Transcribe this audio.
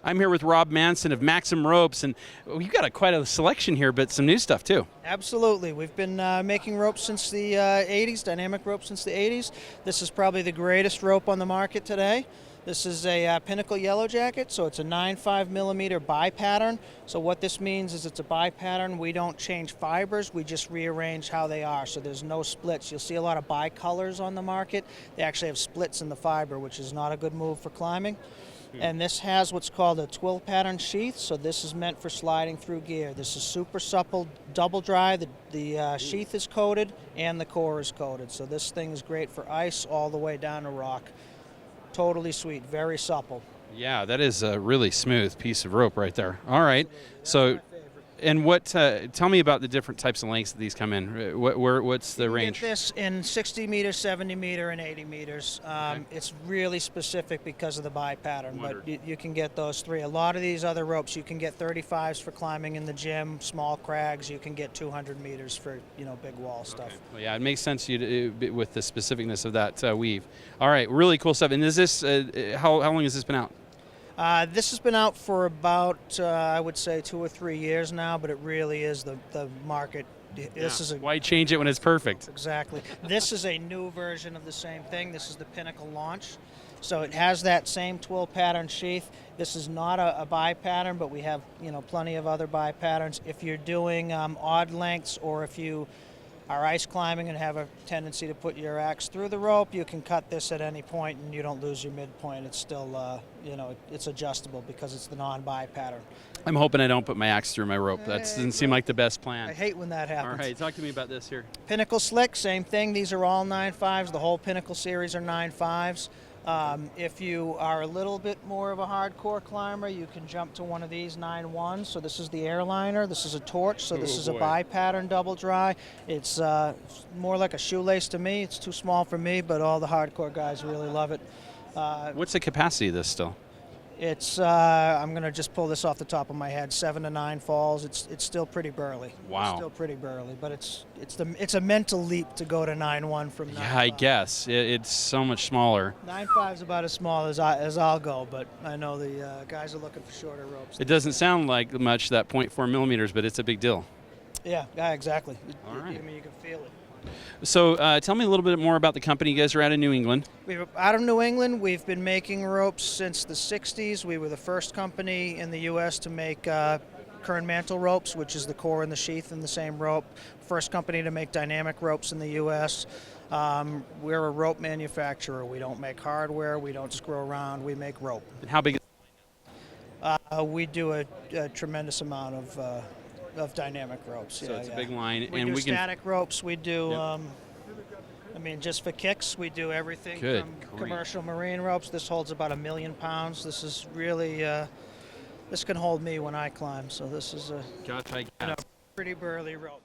I'm here with Rob Manson of Maxim Ropes, and you've got quite a selection here, but some new stuff too. Absolutely. We've been making ropes since the 80s, dynamic ropes since the 80s. This is probably the greatest rope on the market today. This is a Pinnacle Yellow Jacket, so it's a 9.5 millimeter bi-pattern. So what this means is it's a bi-pattern. We don't change fibers, we just rearrange how they are, so there's no splits. You'll see a lot of bi-colors on the market. They actually have splits in the fiber, which is not a good move for climbing. And this has what's called a Twill pattern sheath, so this is meant for sliding through gear. This is super supple, double dry. The sheath is coated and the core is coated, so this thing is great for ice all the way down to rock. Totally sweet, very supple. Yeah, that is a really smooth piece of rope right there. All right, so. And what? Tell me about the different types of lengths that these come in. What's the range? You get this in 60 meters, 70 meter, and 80 meters. Okay. It's really specific because of the bi-pattern, but you can get those three. A lot of these other ropes, you can get 35s for climbing in the gym, small crags. You can get 200 meters for big wall stuff. Well, yeah, it makes sense with the specificness of that weave. All right, really cool stuff. And is this how long has this been out? This has been out for about, I would say, 2 or 3 years now, but it really is the market. This is why change it when it's perfect? Exactly. This is a new version of the same thing. This is the Pinnacle Launch. So it has that same twill pattern sheath. This is not a bi-pattern, but we have plenty of other bi-patterns. If you're doing odd lengths, or if you are ice climbing and have a tendency to put your axe through the rope, you can cut this at any point and you don't lose your midpoint. It's still, it's adjustable because it's the non-bi pattern. I'm hoping I don't put my axe through my rope. That doesn't seem like the best plan. I hate when that happens. All right, talk to me about this here. Pinnacle Slick, same thing. These are all 9.5s. The whole Pinnacle series are 9.5s. If you are a little bit more of a hardcore climber, you can jump to one of these 9.1s. So this is the airliner. This is a torch. So this is a bi-pattern double dry. It's more like a shoelace to me. It's too small for me, but all the hardcore guys really love it. What's the capacity of this still? It's I'm going to just pull this off the top of my head. 7 to 9 falls. It's still pretty burly. Wow. It's still pretty burly, but it's a mental leap to go to 9.1 from 9.5. Yeah, I guess it's so much smaller. 9.5 is about as small as I'll go, but I know the guys are looking for shorter ropes. It doesn't sound like much, that 0.4 millimeters, but it's a big deal. Yeah, exactly. All right. I mean, you can feel it. So tell me a little bit more about the company. You guys are out of New England. We're out of New England. We've been making ropes since the 60s. We were the first company in the U.S. to make kern mantle ropes, which is the core and the sheath in the same rope. First company to make dynamic ropes in the U.S. We're a rope manufacturer. We don't make hardware. We don't screw around. We make rope. And how big is we do a tremendous amount of dynamic ropes. So it's a big line. We do static ropes. We do, just for kicks, we do everything from commercial marine ropes. This holds about 1 million pounds. This is really, this can hold me when I climb. So this is a pretty pretty burly rope.